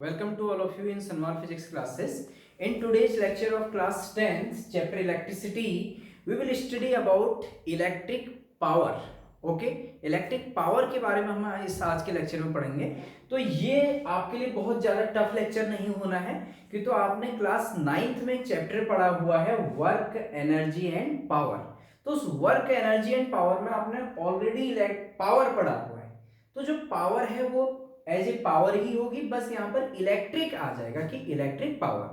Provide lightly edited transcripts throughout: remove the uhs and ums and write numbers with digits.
Welcome to all of you in Sanmar Physics classes. In today's lecture of class 10th, chapter electricity, we will study about electric power. Okay electric power के बारे में हम इस आज के lecture में पढ़ेंगे। तो ये आपके लिए बहुत ज़्यादा टफ लेक्चर नहीं होना है कि तो आपने क्लास 9th में चैप्टर पढ़ा हुआ है वर्क एनर्जी एंड पावर। तो उस वर्क एनर्जी एंड पावर में आपने ऑलरेडी पावर पढ़ा हुआ है। तो जो पावर है वो एज ए पावर ही होगी, बस यहाँ पर इलेक्ट्रिक आ जाएगा कि इलेक्ट्रिक पावर।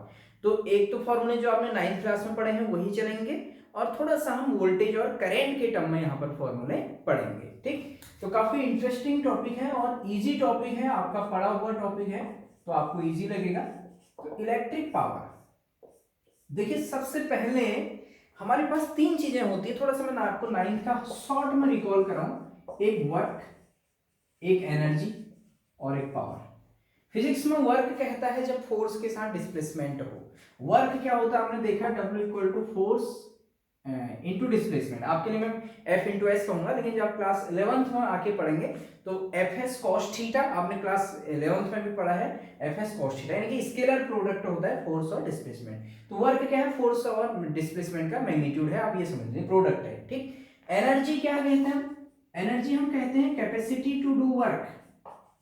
तो एक तो फॉर्मूले जो आपने 9th क्लास में पढ़े हैं वही चलेंगे और थोड़ा सा हम वोल्टेज और करंट के टर्म में यहाँ पर फॉर्मूले पढ़ेंगे। ठीक, तो काफी इंटरेस्टिंग टॉपिक है और इजी टॉपिक है, आपका पढ़ा हुआ टॉपिक है तो आपको इजी लगेगा। तो इलेक्ट्रिक पावर देखिए, सबसे पहले हमारे पास तीन चीजें होती है। थोड़ा सा मैं आपको 9th का शॉर्ट में रिकॉल कराऊं। एक वर्क, एक एनर्जी और एक पावर। फिजिक्स में वर्क कहता है जब फोर्स के साथ डिस्प्लेसमेंट हो। वर्क क्या होता है आपने देखा, W equal to force into displacement. आपके लिए मैं F इंटू एस कहूंगा, लेकिन जब आप क्लास 11th में आके पढ़ेंगे तो FS cos थीटा, आपने क्लास 11th में भी पढ़ा है FS cos थीटा, यानी कि स्केलर प्रोडक्ट होता है फोर्स और डिस्प्लेसमेंट। तो वर्क क्या है, फोर्स और डिस्प्लेसमेंट का मैग्नीट्यूड है, आप ये समझ लीजिए प्रोडक्ट है। ठीक, एनर्जी क्या कहते हैं, एनर्जी हम कहते हैं capacity to do work,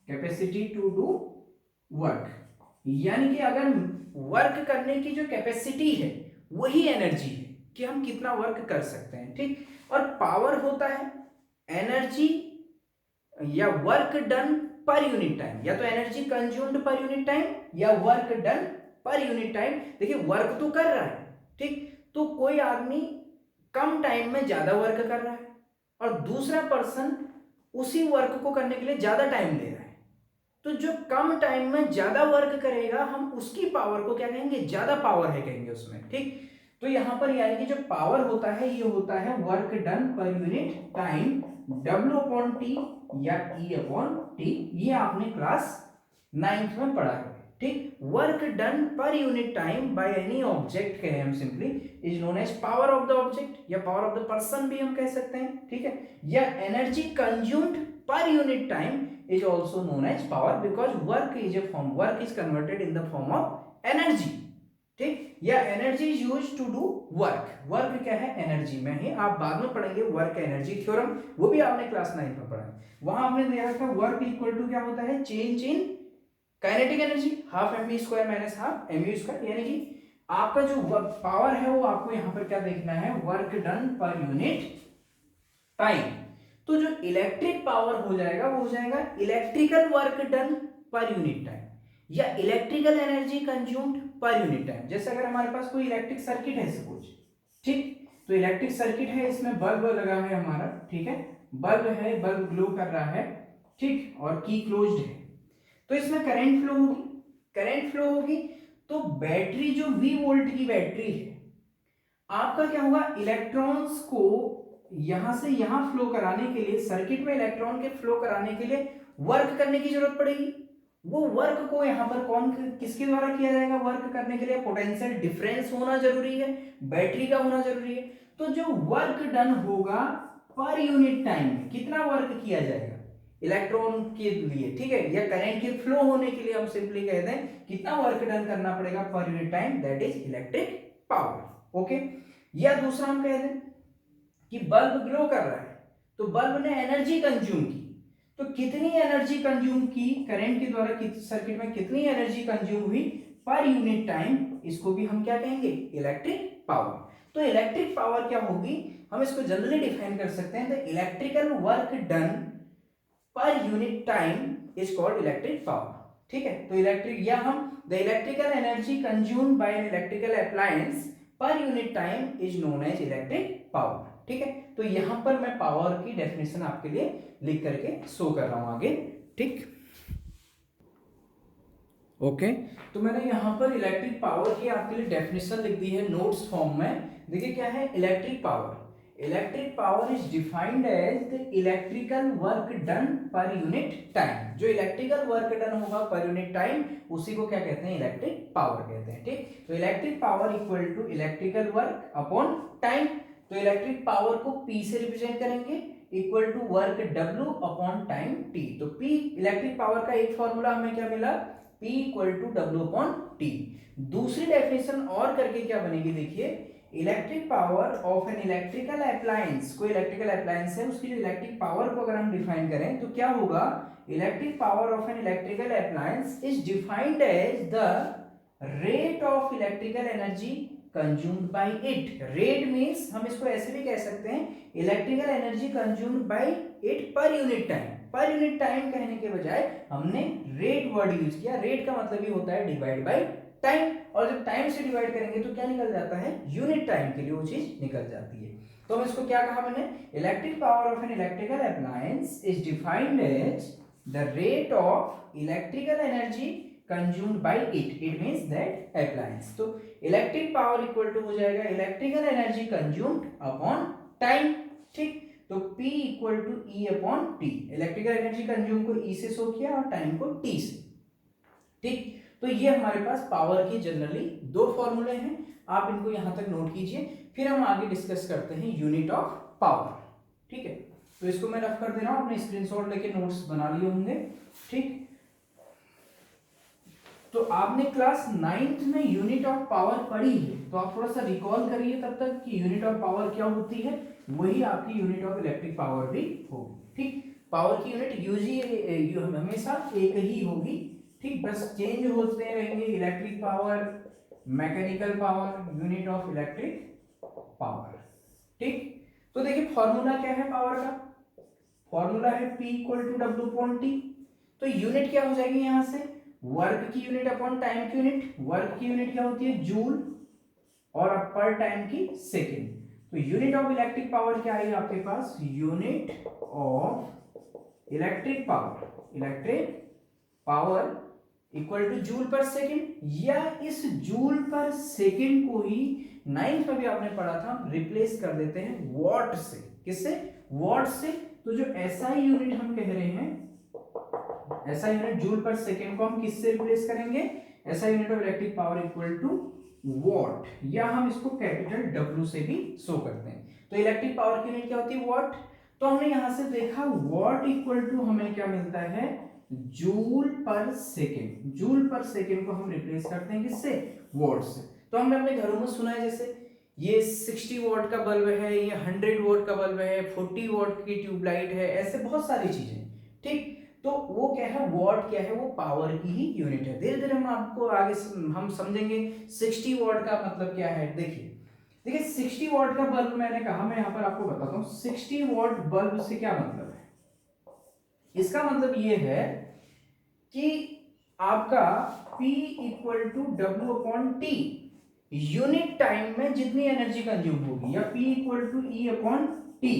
capacity to do work, यानी कि अगर वर्क करने की जो कैपेसिटी है वही एनर्जी है कि हम कितना वर्क कर सकते हैं। ठीक, और पावर होता है एनर्जी या work done per unit time, या तो energy consumed per unit time या work done per unit time. देखिए वर्क तो कर रहा है, ठीक, तो कोई आदमी कम टाइम में ज्यादा वर्क कर रहा है और दूसरा पर्सन उसी वर्क को करने के लिए ज्यादा टाइम ले रहा है। तो जो कम टाइम में ज्यादा वर्क करेगा हम उसकी पावर को क्या कहेंगे, ज्यादा पावर है कहेंगे उसमें। ठीक, तो यहां पर यानी कि जो पावर होता है ये होता है work done per unit time, W upon T या E अपॉन टी। ये आपने क्लास 9th में पढ़ा है। ठीक, work done per unit time by any object कहें हम simply is known as power of the object या पावर ऑफ द पर्सन भी हम कह सकते हैं। ठीक है, या energy consumed per unit time is also known as power because work is a form, work is converted in the form of energy। ठीक, या energy is use to do work. Work क्या है, एनर्जी में ही आप बाद में पढ़ेंगे work energy theorem, वो भी आपने क्लास 9 में पढ़ा है। वहां हमने दिया था वर्क इक्वल टू क्या होता है, change in kinetic energy half mv square minus half mu square, यानी कि आपका जो पावर है वो आपको यहां पर क्या देखना है, work done per unit time. तो जो इलेक्ट्रिक पावर हो जाएगा वो हो जाएगा electrical work done per unit time या electrical energy consumed per unit time. जैसे अगर हमारे पास कोई इलेक्ट्रिक सर्किट है सपोज, ठीक, तो इलेक्ट्रिक सर्किट है, इसमें बल्ब लगा है हमारा, ठीक है, बल्ब है, बल्ब ग्लो कर रहा है, ठीक, और की क्लोज्ड है, तो इसमें करंट फ्लो होगी, करंट फ्लो होगी। तो बैटरी जो V वोल्ट की बैटरी है, आपका क्या होगा, इलेक्ट्रॉन्स को यहां से यहां फ्लो कराने के लिए, सर्किट में इलेक्ट्रॉन के फ्लो कराने के लिए वर्क करने की जरूरत पड़ेगी। वो वर्क को यहां पर कौन किसके द्वारा किया जाएगा, वर्क करने के लिए पोटेंशियल डिफरेंस होना जरूरी है, बैटरी का होना जरूरी है। तो जो वर्क डन होगा पर यूनिट टाइम में कितना वर्क किया जाएगा इलेक्ट्रॉन के लिए, ठीक है, या करंट के फ्लो होने के लिए हम सिंपली कहते हैं कितना वर्क डन करना पड़ेगा पर unit time, that is electric power. Okay, या दूसरा हम कहते हैं कि बल्ब ग्लो कर रहा है तो बल्ब ने एनर्जी कंज्यूम की, तो कितनी एनर्जी कंज्यूम की करंट के द्वारा, सर्किट में कितनी एनर्जी कंज्यूम हुई पर यूनिट टाइम, इसको भी हम क्या कहेंगे, इलेक्ट्रिक पावर। तो इलेक्ट्रिक पावर क्या होगी, हम इसको जनरली डिफाइन कर सकते हैं, the electrical work done per unit time is called electric power. ठीक है, तो इलेक्ट्रिक या हम the electrical energy consumed by an electrical appliance per unit time is known as electric power. ठीक है, तो यहां पर मैं पावर की डेफिनेशन आपके लिए लिख करके शो कर रहा हूं आगे। ठीक, ओके, तो मैंने यहां पर इलेक्ट्रिक पावर की आपके लिए डेफिनेशन लिख दी है नोट्स फॉर्म में। देखिए क्या है electric power, electric power is defined as the electrical work done per unit time. जो इलेक्ट्रिकल वर्क डन होगा पर यूनिट टाइम उसी को क्या कहते हैं, इलेक्ट्रिक पावर कहते हैं। ठीक, तो electric power equal to electrical work upon time. तो इलेक्ट्रिक पावर को P से रिप्रेजेंट करेंगे equal to work W upon time T। तो P इलेक्ट्रिक पावर का एक फॉर्मूला हमें क्या मिला, P इक्वल टू W/T। दूसरी डेफिनेशन और करके क्या बनेगी, देखिए electric power of an electrical appliance, कोई इलेक्ट्रिकल अप्लायंस है उसकी जो इलेक्ट्रिक पावर को अगर हम डिफाइन करें तो क्या होगा, electric power of an electrical appliance is defined as the rate of electrical energy consumed by it. Rate means हम इसको ऐसे भी कह सकते हैं electrical energy consumed by it per unit time. Per unit time कहने के बजाय हमने रेट वर्ड यूज किया। रेट का मतलब ही होता है डिवाइड बाय टाइम, और जब टाइम से डिवाइड करेंगे तो क्या निकल जाता है, यूनिट टाइम के लिए वो चीज निकल जाती है। तो हम इसको क्या कहा मैंने, electric power of an electrical appliance is defined as the rate of electrical energy consumed by it, it means that appliance. तो इलेक्ट्रिक पावर इक्वल टू हो जाएगा electrical energy consumed upon time. ठीक, तो P equal to E upon T। Electrical energy consume को E से show किया और time को T से। ठीक, तो ये हमारे पास पावर के जनरली दो फॉर्मूले हैं, आप इनको यहां तक नोट कीजिए, फिर हम आगे डिस्कस करते हैं यूनिट ऑफ पावर। ठीक है, तो इसको मैं रफ कर दे रहा हूं, अपने स्क्रीनशॉट लेके नोट्स बना लिए होंगे। ठीक, तो आपने क्लास 9th में यूनिट ऑफ पावर पढ़ी है, तो आप थोड़ा सा रिकॉल करिए तब तक कि यूनिट ऑफ पावर क्या होती है, वही आपकी यूनिट ऑफ इलेक्ट्रिक पावर भी होगी। ठीक, पावर की यूनिट यूजी हमेशा एक ही होगी। ठीक, बस चेंज होते रहेंगे, electric power, mechanical power, unit of electric power. ठीक, तो देखिए फॉर्मूला क्या है पावर का, फॉर्मूला है P इक्वल टू W/T। तो यूनिट क्या हो जाएगी यहां से, वर्क की यूनिट अपॉन टाइम की यूनिट। वर्क की यूनिट क्या होती है, जूल, और पर टाइम की सेकेंड। तो यूनिट ऑफ इलेक्ट्रिक पावर क्या है आपके पास, unit of electric power, electric power equal to joule per second, या इस जूल पर सेकेंड को ही 9th में भी आपने पढ़ा था, रिप्लेस कर देते हैं वॉट से। किससे, वॉट से। तो जो एसआई यूनिट हम कह रहे हैं, ऐसा यूनिट जूल पर सेकेंड को हम किससे रिप्लेस करेंगे, ऐसा unit of electric power equal to watt, या हम इसको कैपिटल W से भी शो करते हैं। तो इलेक्ट्रिक पावर की यूनिट क्या होती है, वॉट। तो हमने यहां से देखा वॉट इक्वल टू हमें क्या मिलता है, joule per second. Joule per second को हम रिप्लेस करते हैं किससे, वॉट से। तो हमने अपने घरों में सुना है, जैसे ये 60 वॉट का बल्ब है, ये 100 वॉट का बल्ब है, 40 वॉट की ट्यूबलाइट है, ऐसे बहुत सारी चीजें। ठीक, तो वो क्या है, वॉट क्या है, वो पावर की ही यूनिट है। धीरे धीरे हम आपको आगे हम समझेंगे 60 वॉट का मतलब क्या है। देखिए 60 वॉट का बल्ब मैंने कहा, मैं यहाँ पर आपको बताता हूँ 60 वॉट बल्ब से क्या मतलब है। इसका मतलब ये है कि आपका P equal to W/T unit time में जितनी एनर्जी कंज्यूम होगी, या P इक्वल टू E/T।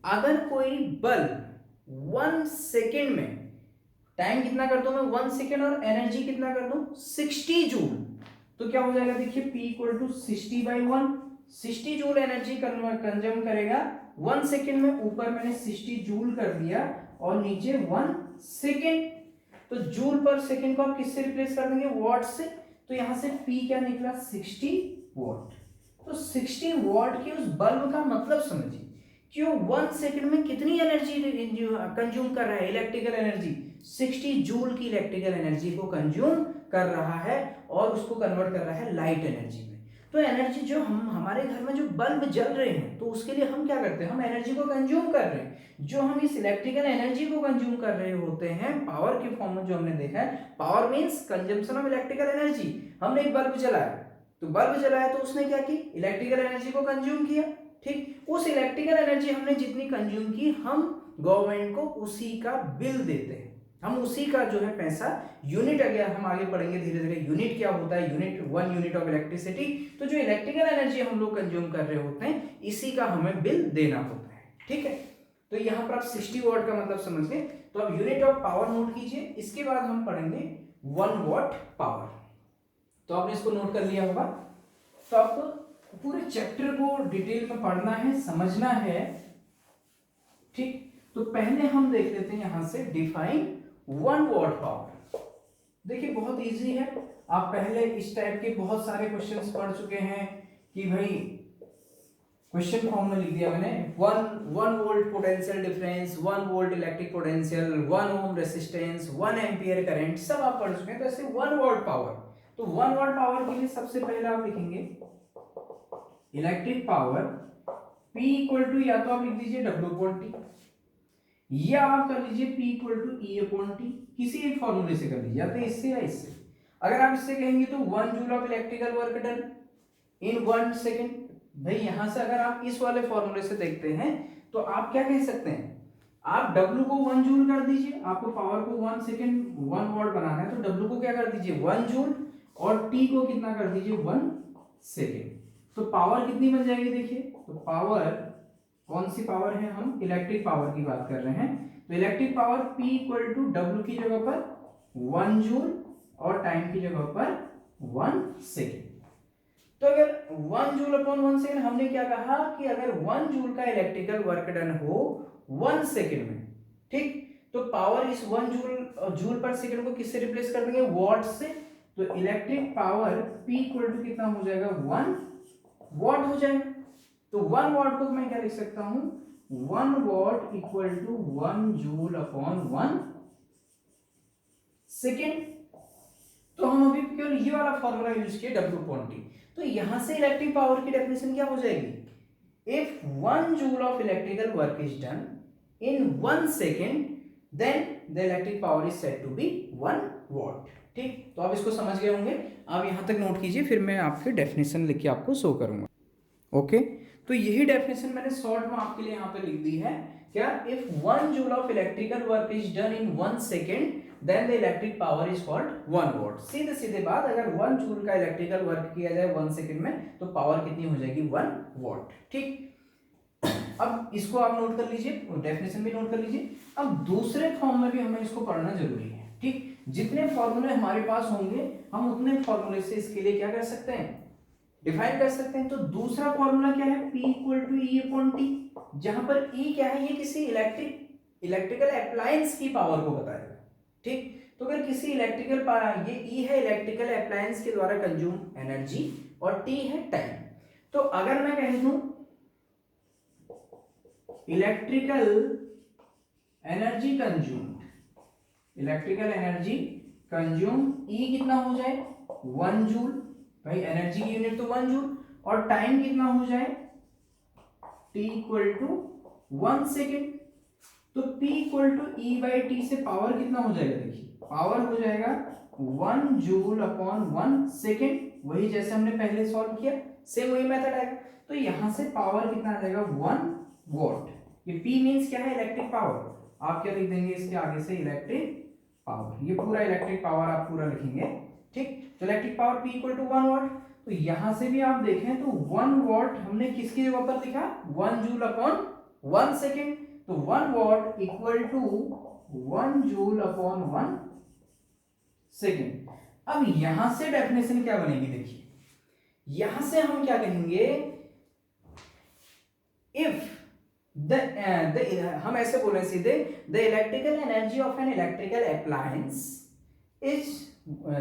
अगर कोई बल्ब 1 सेकेंड में, टाइम कितना कर दूं मैं 1 सेकेंड, और एनर्जी कितना कर दूं 60 जूल, तो क्या हो जाएगा, देखिए P equal to 60/1। 60 joule energy consume करेगा 1 सेकेंड में। ऊपर मैंने 60 जूल कर दिया और नीचे 1 सेकेंड। तो जूल पर सेकेंड को आप किससे रिप्लेस कर देंगे, वॉट से। तो यहां से P क्या निकला, 60 वॉट। तो 60 वॉट की उस बल्ब का मतलब समझिए, क्यों 1 सेकंड में कितनी एनर्जी कंज्यूम कर रहा है, इलेक्ट्रिकल एनर्जी 60 जूल की इलेक्ट्रिकल एनर्जी को कंज्यूम कर रहा है, और उसको कन्वर्ट कर रहा है लाइट एनर्जी में। तो एनर्जी जो हम हमारे घर में जो बल्ब जल रहे हैं, तो उसके लिए हम क्या करते हैं, हम एनर्जी को कंज्यूम कर रहे हैं। जो हम इस इलेक्ट्रिकल एनर्जी को कंज्यूम कर रहे होते हैं पावर के फॉर्म में, जो हमने देखा है, power means consumption of electrical energy. हमने एक बल्ब जलाया, तो बल्ब जलाया तो उसने क्या की, इलेक्ट्रिकल एनर्जी को कंज्यूम किया। ठीक, उस इलेक्ट्रिकल एनर्जी हमने जितनी कंज्यूम की, हम गवर्नमेंट को उसी का बिल देते हैं, हम उसी का जो है पैसा, यूनिट, अगर हम आगे पढ़ेंगे धीरे धीरे यूनिट क्या होता है, यूनिट 1 यूनिट ऑफ इलेक्ट्रिसिटी। तो जो इलेक्ट्रिकल एनर्जी हम लोग कंज्यूम कर रहे होते हैं, इसी का हमें बिल देना होता है। ठीक है, तो यहाँ पर आप 60 वॉट का मतलब समझ गए। तो अब यूनिट ऑफ पावर नोट कीजिए, इसके बाद हम पढ़ेंगे 1 वॉट पावर। तो आपने इसको नोट कर लिया होगा। तो आपको पूरे चैप्टर को डिटेल में पढ़ना है, समझना है। ठीक, तो पहले हम देख लेते हैं यहां से डिफाइन 1 वॉट पावर। देखिए बहुत इजी है, आप पहले इस टाइप के बहुत सारे क्वेश्चंस पढ़ चुके हैं कि भाई क्वेश्चन फॉर्म में लिख दिया मैंने, one volt potential difference, 1 volt electric potential, 1 ओम रेसिस्टेंस, 1 एम्पियर करंट, सब आप पढ़ चुके हैं। तो ऐसे 1 वाट पावर, तो 1 वाट पावर के लिए सबसे पहले आप लिखेंगे electric power P equal to, या तो आप लिख दीजिए W अपॉन टी, या आप कर लीजिए P equal to E upon T, किसी एक फॉर्मूले से कर लीजिए, या तो इससे या इससे। अगर आप इससे कहेंगे तो 1 joule of electrical work done in 1 second. भाई यहां से अगर आप इस वाले फॉर्मूले से देखते हैं तो आप क्या कह सकते हैं, आप W को 1 जूल कर दीजिए, आपको पावर को 1 सेकेंड 1 वाट बनाना है, तो W को क्या कर दीजिए 1 जूल, और T को कितना कर दीजिए 1 सेकेंड। तो पावर कितनी बन जाएगी देखिए, तो पावर, कौन सी पावर है, हम इलेक्ट्रिक पावर की बात कर रहे हैं। तो electric power P equal to W की जगह पर 1 जूल और टाइम की जगह पर 1 सेकेंड। तो अगर 1 जूल अपॉन 1 सेकेंड, हमने क्या कहा कि अगर 1 जूल का इलेक्ट्रिकल वर्क डन हो 1 सेकेंड में, ठीक, तो पावर इस 1 जूल पर सेकेंड को किससे रिप्लेस कर देंगे, वॉट से। तो electric power P equal to कितना हो जाएगा 1 वॉट हो जाएगा। तो 1 वॉट को मैं क्या लिख सकता हूं, 1 watt equal to 1 joule upon 1 second. तो हम अभी केवल ये वाला फॉर्मूला यूज किए W अपॉन टी। तो यहां से इलेक्ट्रिक पावर की डेफिनेशन क्या हो जाएगी, if 1 joule of electrical work is done in 1 second then the electric power is said to be 1 watt. ठीक, तो आप इसको समझ गए होंगे, आप यहां तक नोट कीजिए, फिर मैं आपके डेफिनेशन लिख के आपको शो करूंगा। ओके, तो यही डेफिनेशन मैंने शॉर्ट में आपके लिए यहाँ पे लिख दी है, क्या, if 1 joule of electrical work is done in 1 second then the electric power is called 1 watt. सीधे सीधे बात, अगर 1 जूल का इलेक्ट्रिकल वर्क किया जाए 1 सेकेंड में तो पावर कितनी हो जाएगी 1 वॉट। ठीक, अब इसको आप नोट कर लीजिए, डेफिनेशन भी नोट कर लीजिए। अब दूसरे फॉर्म में भी हमें इसको पढ़ना जरूरी है। ठीक, जितने फॉर्मूले हमारे पास होंगे हम उतने फॉर्मूले से इसके लिए क्या कर सकते हैं, डिफाइन कर सकते हैं। तो दूसरा फॉर्मूला क्या है, P equal to E upon T, जहां पर E क्या है, ये किसी इलेक्ट्रिकल अप्लायंस की पावर को बताएगा। ठीक, तो अगर किसी इलेक्ट्रिकल, ये E है इलेक्ट्रिकल अप्लायंस के द्वारा कंज्यूम एनर्जी और T है टाइम। तो अगर मैं कह दूं इलेक्ट्रिकल एनर्जी कंज्यूम E कितना हो जाए 1 जूल, भाई एनर्जी की यूनिट तो 1 जूल, और टाइम कितना हो जाए T इक्वल टू 1 सेकेंड। तो P equal to E by T से पावर कितना हो जाएगा, देखिए पावर हो जाएगा 1 जूल अपॉन 1 सेकेंड, वही जैसे हमने पहले सॉल्व किया, सेम वही मेथड आएगा। तो यहां से पावर कितना आ जाएगा 1 वॉट। ये P मींस क्या है, इलेक्ट्रिक पावर, आप क्या लिख देंगे इसके आगे से, इलेक्ट्रिक पावर, ये पूरा इलेक्ट्रिक पावर आप पूरा लिखेंगे। ठीक, तो electric power P equal to 1 watt. तो यहां से भी आप देखें तो 1 वॉट हमने किसकी जगह पर लिखा, 1 जूल अपॉन 1 सेकेंड। तो 1 watt equal to 1 joule upon 1 second. अब यहां से डेफिनेशन क्या बनेगी, देखिए यहां से हम क्या कहेंगे, इफ हम ऐसे बोले सीधे, the electrical energy of an electrical appliance is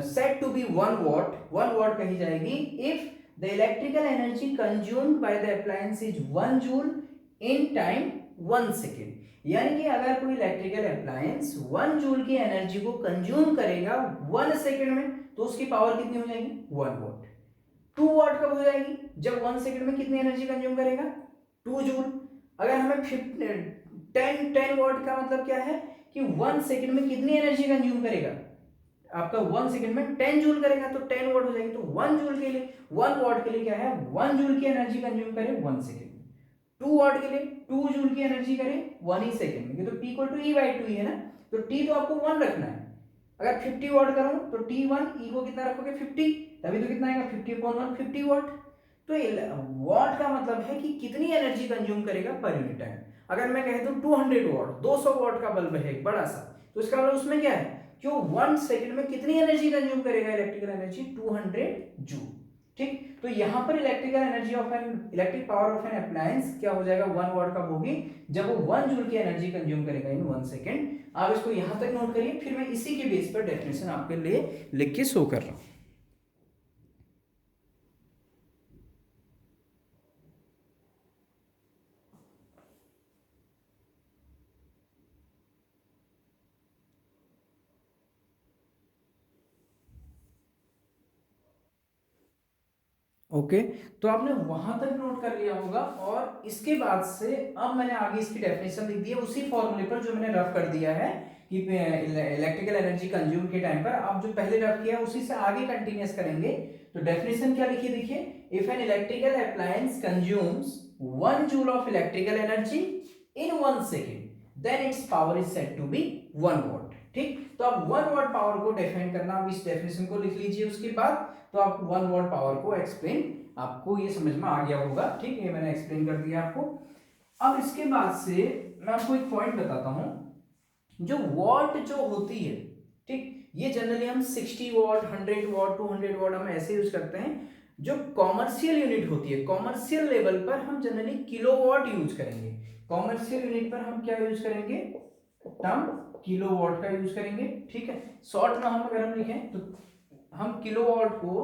said to be 1 watt, 1 watt कही जाएगी if the electrical energy consumed by the appliance is 1 joule in time 1 second। यानी कि अगर कोई इलेक्ट्रिकल अप्लायंस 1 जूल की एनर्जी को कंज्यूम करेगा 1 second में, तो उसकी पावर कितनी हो जाएगी 1 वॉट। 2 वॉट कब हो जाएगी, जब 1 सेकेंड में कितनी एनर्जी कंज्यूम करेगा 2 जूल। अगर हमें 10 वॉट का मतलब क्या है कि 1 सेकेंड में कितनी एनर्जी कंज्यूम करेगा, आपका 1 सेकंड में 10 जूल करेगा, तो 10 वॉट हो जाएगी। तो 1 जूल के लिए, 1 वॉट के लिए क्या है, 1 जूल की एनर्जी कंज्यूम करे 1 सेकंड में, 2 वॉट के लिए 2 जूल की एनर्जी करे 1 ही सेकंड में। तो P equal to E by 2 है ना, तो T तो आपको 1 रखना है। अगर 50 वॉट करूं तो T1, E को कितना रखोगे 50, तभी तो कितना आएगा 50 अपॉन 1 50 वॉट। तो वॉट का मतलब है कि कितनी एनर्जी कंज्यूम करेगा पर यूनिट टाइम। अगर मैं कह दूं 200 वॉट, 200 वॉट का बल्ब है बड़ा सा, तो इसका मतलब उसमें क्या है, क्यों 1 सेकंड में कितनी एनर्जी कंज्यूम करेगा इलेक्ट्रिकल एनर्जी 200 जूल। ठीक, तो यहां पर electrical energy of an electric power of an appliance क्या हो जाएगा 1 वॉट कब होगी, जब वो 1 जूल की एनर्जी कंज्यूम करेगा इन 1 सेकंड। आप इसको यहां तक नोट करिए, फिर मैं इसी के बेस पर डेफिनेशन आपके लिए लिख के शो कर रहा हूं। ओके, तो आपने वहां तक नोट कर लिया होगा। और इसके बाद से अब मैंने आगे इसकी डेफिनेशन लिख दी है उसी फॉर्मूले पर जो मैंने रफ कर दिया है कि इलेक्ट्रिकल एनर्जी कंज्यूम के टाइम पर आप जो पहले रफ किया उसी से आगे कंटिन्यूअस करेंगे। तो डेफिनेशन क्या लिखी देखिए, if an electrical appliance consumes 1 joule of electrical energy in 1 second then its power is said to be 1 watt. ठीक, तो आप 1 वॉट पावर को डिफाइन करना, आप इस डेफिनेशन को लिख लीजिए उसके बाद, तो आप 1 वॉट पावर को एक्सप्लेन, आपको ये समझ में आ गया होगा। ठीक, ये मैंने एक्सप्लेन कर दिया आपको। अब इसके बाद से मैं आपको एक पॉइंट बताता हूं, जो वॉट जो होती है, ठीक, ये जनरली हम 60 वॉट 100 वॉट 200 वॉट हम ऐसे यूज करते हैं। जो कॉमर्शियल यूनिट होती है, कॉमर्शियल लेवल पर हम जनरली किलोवाट यूज करेंगे। कॉमर्शियल यूनिट पर हम क्या यूज करेंगे, टर्म किलोवाट का यूज करेंगे। ठीक है, शॉर्ट में हम अगर हम लिखें तो हम किलोवाट को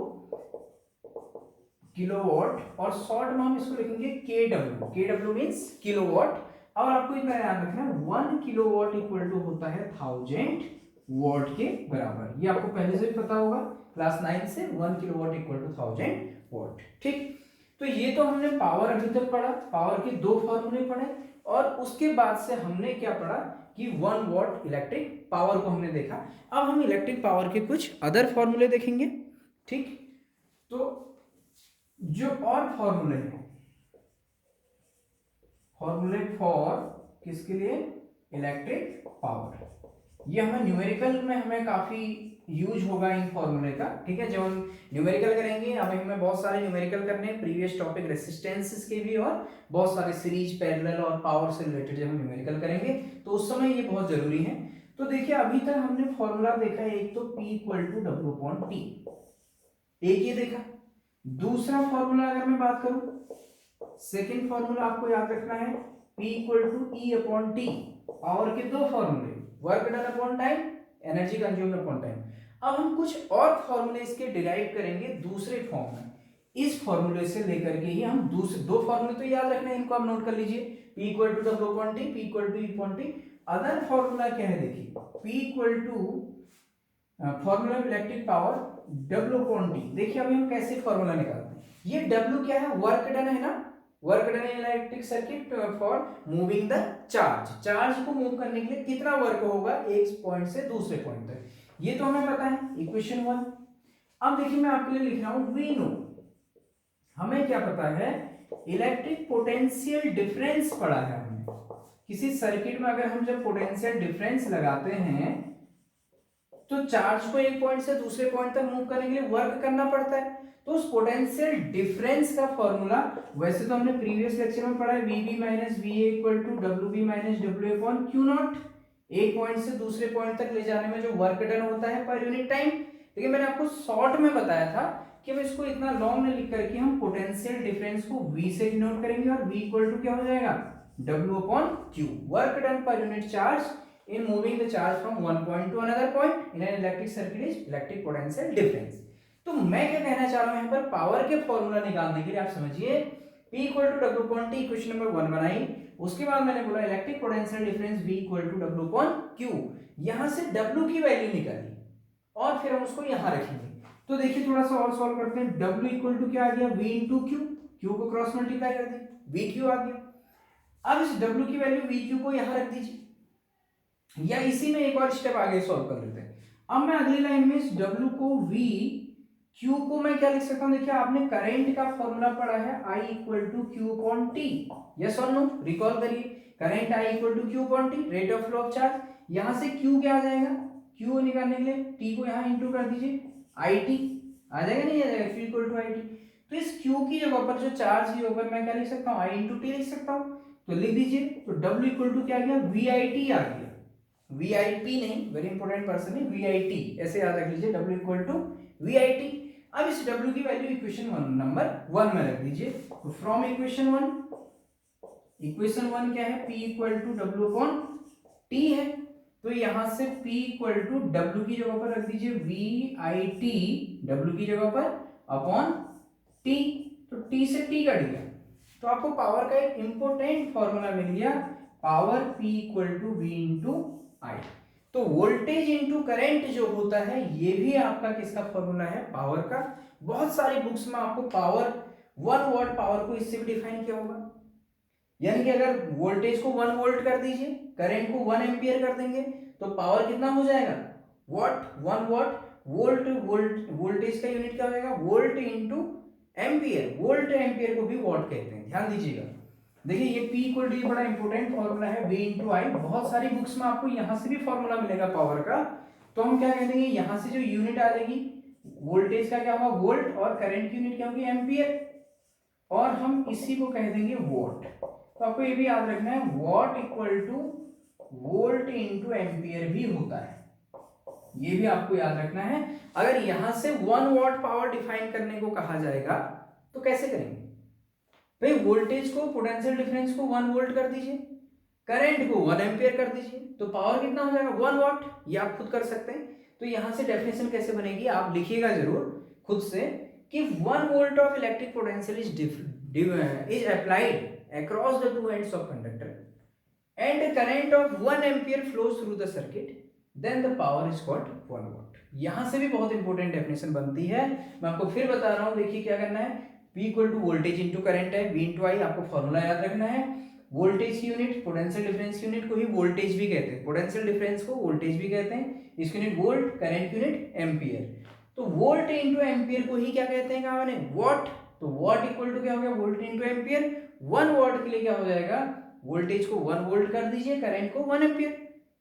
किलोवाट, और शॉर्ट में हम इसको लिखेंगे केडब्ल्यू। केडब्ल्यू मींस किलोवाट। और आपको इतना याद रखना, 1 किलोवाट इक्वल टू होता है 1000 वॉट के बराबर। ये आपको पहले से भी पता होगा क्लास 9 से, 1 किलोवाट इक्वल टू 1000 वॉट। ठीक, तो ये तो हमने पावर अभी तक पढ़ा, पावर के 2 फॉर्मूले पढ़े, और उसके बाद से हमने क्या पढ़ा कि 1 वॉट इलेक्ट्रिक पावर को हमने देखा। अब हम इलेक्ट्रिक पावर के कुछ अदर फॉर्मूले देखेंगे। ठीक, तो जो और फॉर्मूले हैं, फॉर्मूले फॉर किसके लिए, इलेक्ट्रिक पावर, ये हमें न्यूमेरिकल में हमें काफी यूज होगा इन फॉर्मूले का। ठीक है, जब हम न्यूमेरिकल करेंगे, अभी हमें बहुत सारे न्यूमेरिकल करने हैं, प्रीवियस टॉपिक रेसिस्टेंसेस के भी, और बहुत सारे सीरीज, पैरेलल और पावर से रिलेटेड जब हम न्यूमेरिकल करेंगे तो उस समय ये बहुत जरूरी है। तो देखिए, अभी तक हमने फॉर्मूला देखा है, एक तो P equal to W upon T, एक ये देखा। दूसरा फॉर्मूला अगर मैं बात करूं, सेकेंड फॉर्मूला आपको याद रखना है P equal to E upon T. Power के 2 फॉर्मूले, work done upon time, energy consumed upon time. अब हम कुछ और फॉर्मूले इसके डिराइव करेंगे दूसरे फॉर्म में। इस फॉर्मूले से लेकर के ही हम दूसरे 2 फॉर्मूले तो याद रखना है, इनको आप नोट कर लीजिए, P equal to W upon T, P equal to E upon T. Other formula क्या है देखिए, P equal to formula of electric power W upon T. देखिए अभी हम कैसे फॉर्मूला निकालते हैं, ये W क्या है, वर्क डन है ना, work done in electric circuit for moving the charge. Charge को मूव करने के लिए कितना वर्क होगा एक पॉइंट से दूसरे पॉइंट तक, ये तो हमें पता है, इक्वेशन 1। अब देखिए मैं आपके लिए लिख रहा हूं, वी नो, हमें क्या पता है, इलेक्ट्रिक पोटेंशियल डिफरेंस पढ़ा है हमने। किसी सर्किट में अगर हम जब पोटेंशियल डिफरेंस लगाते हैं तो चार्ज को एक पॉइंट से दूसरे पॉइंट तक मूव करने के लिए वर्क करना पड़ता है। तो उस पोटेंशियल डिफरेंस का फॉर्मूला वैसे तो हमने प्रीवियस लेक्चर में पढ़ा है, VB minus VA equal to WB minus W upon Q naught. एक पॉइंट से दूसरे पॉइंट तक ले जाने में जो वर्क डन होता है पर यूनिट टाइम। लेकिन मैंने आपको शॉर्ट में बताया था कि हम इसको इतना लॉन्ग में लिख करके हम पोटेंशियल डिफरेंस को V से डिनोट करेंगे, और V इक्वल टू क्या हो जाएगा, W upon Q, work done per unit charge in moving the charge from one point to another point in an electric circuit is electric potential difference। तो मैं क्या कहना चाह रहा हूं, यहाँ पर पावर के फॉर्मूला निकालने के लिए आप समझिए, P equal to W upon T, equation number 1 बनाई। उसके बाद मैंने बोला electric potential difference V equal to W upon Q। यहां से W की वैल्यू निकाली और फिर हम उसको यहां रखेंगे। तो देखिए थोड़ा सा और सॉल्व करते हैं। W इक्वल टू क्या आ गया, V इंटू Q, Q को क्रॉस मल्टीप्लाई कर दें, VQ आ गया। अब इस W की वैल्यू VQ को यहां रख दीजिए, या इसी में एक और स्टेप आगे सॉल्व कर लेते हैं। अब मैं अगली लाइन में इस W को V, Q को मैं क्या लिख सकता हूं, देखिए आपने करंट का फॉर्मूला पढ़ा है I equal to Q upon T, yes और नो, रिकॉल करिए, current I equal to Q upon T, rate of flow of charge. यहां से Q क्या आ जाएगा, Q निकालने के लिए T को यहां इंटू कर दीजिए, IT आ जाएगा, नहीं आ जाएगा, Q इक्वल टू IT। तो इस Q की जगह पर जो चार्ज की ऊपर मैं क्या लिख सकता हूं, I इंटू टी लिख सकता हूं, तो लिख दीजिए। तो W इक्वल टू क्या आ गया, VIT आ गया, VIP नहीं, वेरी इंपॉर्टेंट पर्सन है, VIT ऐसे याद रख लीजिए, W इक्वल टू VIT। अब इस W की वैल्यू इक्वेशन नंबर 1 में रख दीजिए। तो फ्रॉम इक्वेशन 1 क्या है, P equal to W upon T है, तो यहां से P इक्वल टू W की जगह पर रख दीजिए VIT, W की जगह पर अपॉन T, तो T से T कट गया, तो आपको पावर का एक इंपॉर्टेंट फॉर्मूला मिल गया, power P equal to V into I। तो वोल्टेज इंटू करंट जो होता है ये भी आपका किसका फॉर्मूला है, पावर का। बहुत सारी बुक्स में आपको पावर 1 वॉट पावर को इससे भी डिफाइन किया होगा। यानी कि अगर वोल्टेज को 1 वोल्ट कर दीजिए, करंट को 1 एम्पियर कर देंगे, तो पावर कितना हो जाएगा, वॉट, 1 वॉट। वोल्टेज का यूनिट क्या हो जाएगा, volt into ampere. Volt ampere को भी वॉट कहते हैं, ध्यान दीजिएगा। देखिए ये P इक्वल टू, ये बड़ा इंपॉर्टेंट फॉर्मूला है, V इंटू आई। बहुत सारी बुक्स में आपको यहां से भी फॉर्मूला मिलेगा पावर का। तो हम क्या कह देंगे, यहां से जो यूनिट आ जाएगी वोल्टेज का क्या होगा, वोल्ट, और करंट की यूनिट क्या होगी, एम्पियर, और हम इसी को कह देंगे वॉट। तो आपको ये भी याद रखना है, what equal two volt into ampere भी होता है, ये भी आपको याद रखना है। अगर यहां से 1 वॉट पावर डिफाइन करने को कहा जाएगा तो कैसे करेंगे भाई, वोल्टेज को, पोटेंशियल डिफरेंस को 1 वोल्ट कर दीजिए, करंट को 1 एम्पियर कर दीजिए, तो पावर कितना हो जाएगा, 1 वॉट। ये आप खुद कर सकते हैं। तो यहां से डेफिनेशन कैसे बनेगी, आप लिखिएगा जरूर खुद से कि 1 volt of electric potential is applied across the two ends of conductor and a current of 1 ampere flows through the circuit, then the power is called 1 watt। यहां से भी बहुत इंपॉर्टेंट डेफिनेशन बनती है, मैं आपको फिर बता रहा हूं। देखिए क्या करना है, P equal to voltage into current है, V इंटू आई, आपको फॉर्मूला याद रखना है। वोल्टेज की यूनिट, पोटेंशियल डिफरेंस की यूनिट को ही वोल्टेज भी कहते हैं, पोटेंशियल डिफरेंस को वोल्टेज भी कहते हैं, इसकी यूनिट वोल्ट, करंट की यूनिट एम्पियर। तो वोल्ट इंटू एम्पियर को ही क्या कहते हैं, कहा मैंने, वॉट। तो वॉट इक्वल टू क्या हो गया, वोल्ट इंटू एम्पियर। 1 वॉट के लिए क्या हो जाएगा, वोल्टेज को 1 वोल्ट कर दीजिए, करंट को 1 एम्पियर।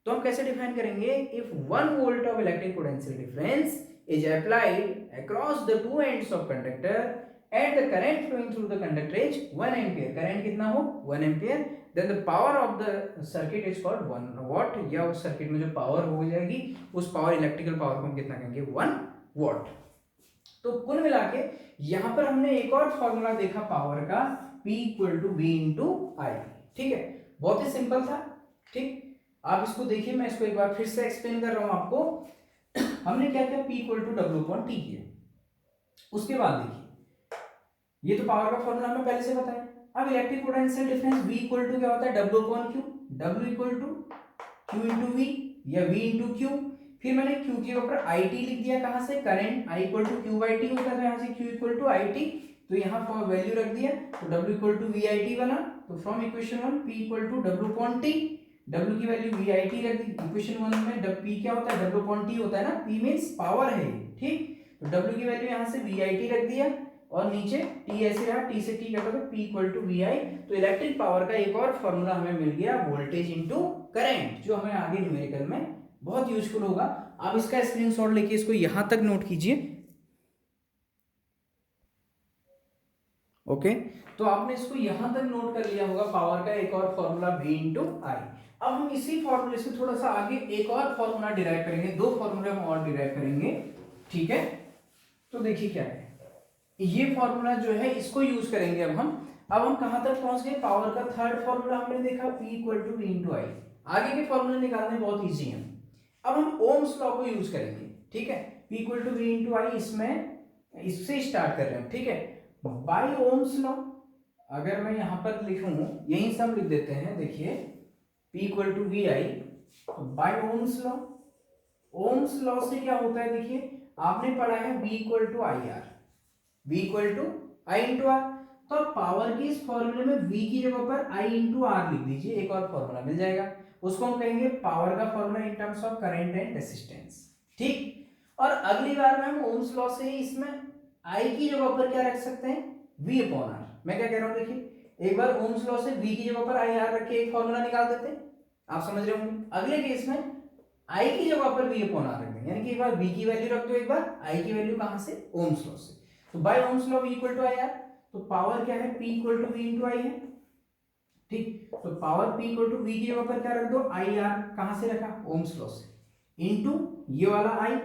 तो हम कैसे डिफाइन करेंगे, if 1 volt of electric potential difference is applied across the two ends of conductor and the current flowing through the conductor is 1 ampere, current कितना हो, 1 ampere, then the power of the circuit is called 1 watt. या उस circuit में जो power हो जाएगी, उस power, electrical power को हम कितना कहेंगे, 1 वॉट। तो कुल मिला के यहां पर हमने एक और फॉर्मूला देखा पावर का, P equal to V into I. ठीक है, बहुत ही सिंपल था। ठीक, आप इसको देखिए, मैं इसको एक बार फिर से एक्सप्लेन कर रहा हूं आपको। हमने क्या किया, P equal to W upon T किया। उसके बाद देखिए, ये तो पावर का फॉर्मूला हमें पहले से बताया। अब electric potential difference V equal to क्या होता है, W upon Q। W equal to Q into V या V इंटू Q। फिर मैंने Q के ऊपर आई टी लिख दिया, कहां से, current I equal to Q by T होता है, तो यहाँ से Q equal to I T, तो यहाँ फॉर वैल्यू रख दिया, तो W equal to V I T बना। तो from equation 1 P equal to W upon T, W की वैल्यू वी आई टी रख दी। इक्वेशन 1 में P क्या होता है, W अपॉन टी होता है ना, P मीन्स पावर है, ठीक। तो W की वैल्यू यहाँ से वी आई टी रख दिया, और नीचे T ऐसे रहा, T से T कटा तो P इक्वल टू वी आई। तो इलेक्ट्रिक पावर का एक और फॉर्मूला हमें मिल गया, वोल्टेज इंटू करंट, जो हमें आगे न्यूमेरिकल में बहुत यूजफुल होगा। आप इसका स्क्रीनशॉट लेके इसको यहां तक नोट कीजिए। ओके, तो आपने इसको यहां तक नोट कर लिया होगा, पावर का एक और फॉर्मूला V इंटू आई। अब हम इसी फॉर्मूले से थोड़ा सा आगे एक और फॉर्मूला डिराइव करेंगे, दो फॉर्मूले हम और डिराइव करेंगे, ठीक है। तो देखिए क्या है, ये फॉर्मूला जो है इसको यूज करेंगे अब हम। अब हम कहां तक पहुंच गए, पावर का थर्ड फॉर्मूला हमने देखा, P equal to V into I. आगे के फॉर्मूले निकालने बहुत ईजी है। अब हम ओम्स लॉ को यूज करेंगे, ठीक है। P equal to V into I, इसमें इससे स्टार्ट कर रहे हैं, ठीक है। बाय ओम्स लॉ, अगर मैं यहां पर लिखूं, यही सब लिख देते हैं, देखिए P equal to V I by ohms law. Ohms law से क्या होता है, देखिए आपने पढ़ा है V equal to I R, V equal to I into R. तो अब पावर की इस फॉर्मूले में V की जगह पर I इंटू आर लिख दीजिए, एक और फॉर्मूला मिल जाएगा, उसको हम कहेंगे पावर का formula in terms of current and resistance, ठीक। और अगली बार में हम ओम्स लॉ से इसमें I की जगह पर क्या रख सकते हैं, V अपॉन आर। मैं क्या कह रहा हूं, देखिए एक बार ओम्स लॉ से V की जगह पर आई आर रख के एक फॉर्मूला निकाल देते हैं, आप समझ रहे होंगे। अगले केस में I की जगह पर V अपॉन आर रख देंगे, यानी कि एक बार V की वैल्यू रख दो, एक बार I की वैल्यू कहां से, ओम्स लॉ से। तो by ohms law V equal to I R, तो पावर क्या है, P equal to V into I है, ठीक। तो power P equal to V की जगह पर क्या रख दो, आई आर, कहां से रखा, ओम्स लॉ से, इंटू ये वाला I।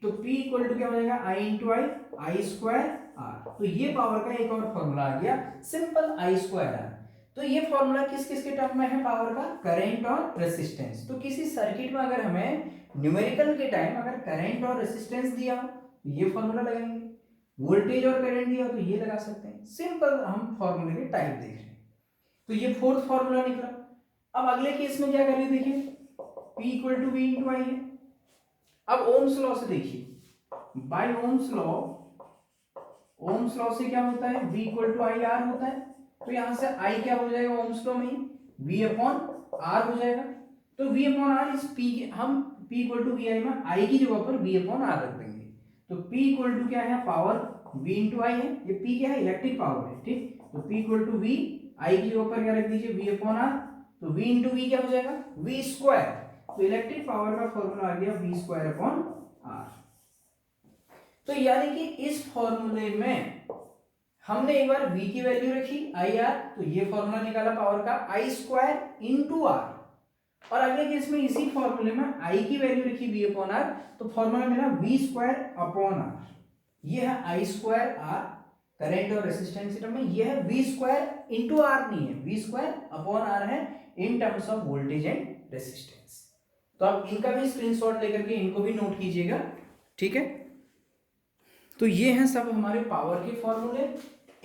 तो P इक्वल टू क्या हो जाएगा, I into I, I square R. तो ये पावर का एक और फॉर्मूला आ गया, सिंपल I स्क्वायर आर। तो ये फॉर्मूला किस किस के टर्म में है, पावर का, करंट और रेजिस्टेंस। तो किसी सर्किट में अगर हमें न्यूमेरिकल के टाइम अगर करंट और रेजिस्टेंस दिया हो तो ये फॉर्मूला लगाएंगे, वोल्टेज और करंट दिया हो तो ये लगा सकते हैं। सिंपल हम फॉर्मूले के टाइप देख रहे हैं। तो ये फोर्थ फॉर्मूला निकला। अब अगले केस में क्या करें, देखिए P equal to V into I है। अब ओम्स लॉ से देखिए, by ohms law ohms law से क्या होता है, V equal to I R होता है। तो यहाँ से I क्या हो जाएगा ओम्स लॉ में, V अपॉन आर हो जाएगा। तो V अपॉन आर इस P के हम P equal to V I में I की जगह पर V अपॉन आर रख देंगे। तो P इक्वल टू क्या है, पावर V इंटू आई है, ये P क्या है, इलेक्ट्रिक पावर है, ठीक। तो P equal to V, I की जगह पर क्या रख दीजिए, V अपॉन आर। तो V इंटू वी क्या हो जाएगा, V स्क्वायर। तो इलेक्ट्रिक पावर का फॉर्मूला आ गया V स्क्वायर अपॉन आर। तो यानी कि इस फॉर्मूले में हमने एक बार V की वैल्यू रखी आई आर, तो ये फॉर्मूला निकाला पावर का I स्क्वायर इंटू आर। और अगले केस में इसी फॉर्मूले में I की वैल्यू रखी V अपॉन आर, तो फॉर्मूला मिला V स्क्वायर अपॉन आर। ये है I स्क्वायर आर करंट और रेसिस्टेंस टर्म में, ये है V स्क्वायर इंटू आर नहीं है, V स्क्वायर अपॉन आर है in terms of voltage and resistance. तो आप इनका भी स्क्रीनशॉट लेकर के इनको भी नोट कीजिएगा, ठीक है। तो ये हैं सब हमारे पावर के फॉर्मूले।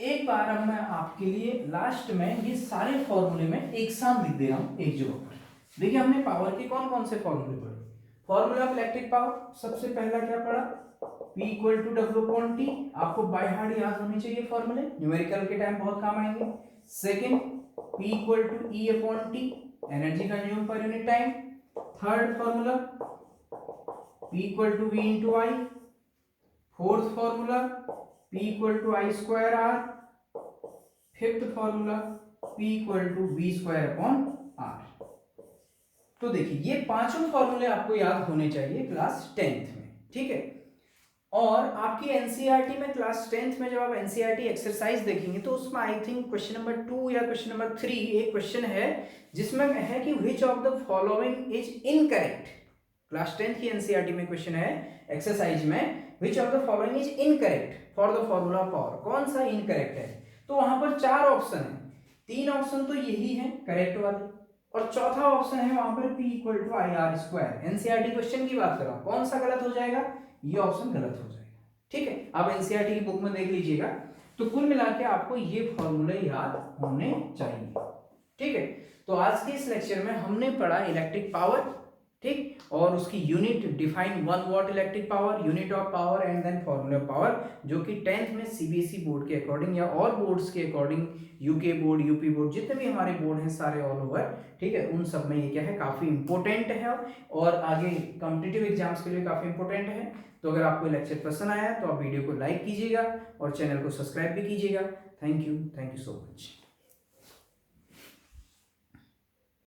एक बार अब मैं आपके लिए लास्ट में ये सारे फॉर्मूले में एक साथ लिख दे रहा हूं एक जगह पर। देखिए हमने पावर के कौन कौन से फॉर्मूले पढ़े। फॉर्मूला ऑफ इलेक्ट्रिक पावर सबसे पहला क्या पढ़ा, P equal to W upon T। आपको बाय हार्ट याद होने चाहिए फॉर्मूले, न्यूमेरिकल के टाइम बहुत काम आएंगे। Second P equal to E upon T, energy consume per unit time. Third formula P equal to V into I. Fourth formula P equal to I square R. Fifth formula P equal to V square upon R. तो देखिए ये पांचों फॉर्मूले आपको याद होने चाहिए class 10th में, ठीक है। और आपकी एनसीईआरटी में क्लास 10th में जब आप एनसीईआरटी एक्सरसाइज देखेंगे तो उसमें आई थिंक क्वेश्चन नंबर 2 या क्वेश्चन नंबर 3 एक क्वेश्चन है जिसमें है कि which of the following is incorrect. Class 10th की एनसीईआरटी में क्वेश्चन है एक्सरसाइज में, which of the following is incorrect for the formula of power, कौन सा इनकरेक्ट है। तो वहां पर 4 ऑप्शन है, 3 ऑप्शन तो यही है करेक्ट वाले, और चौथा ऑप्शन है वहां पर P equal to I R square. NCERT question की बात कर रहा हूं, कौन सा गलत हो जाएगा, ये ऑप्शन गलत हो जाएगा, ठीक है। आप एनसीईआरटी की बुक में देख लीजिएगा। तो कुल मिला के आपको ये फॉर्मूले याद होने चाहिए, ठीक है। तो आज के इस लेक्चर में हमने पढ़ा इलेक्ट्रिक पावर, ठीक, और उसकी unit define 1 watt electric power, unit of power and then formula of power, जो कि 10th में सीबीएसई बोर्ड के अकॉर्डिंग या और बोर्ड्स के according, UK board, UP board, जितने भी हमारे बोर्ड हैं सारे ऑल ओवर, ठीक है, उन सब में ये क्या है काफी इंपॉर्टेंट है और आगे कॉम्पिटिटिव एग्जाम्स के लिए काफी इंपॉर्टेंट है। तो अगर आपको लेक्चर पसंद आया तो आप वीडियो को लाइक कीजिएगा और चैनल को सब्सक्राइब भी कीजिएगा। Thank you so much.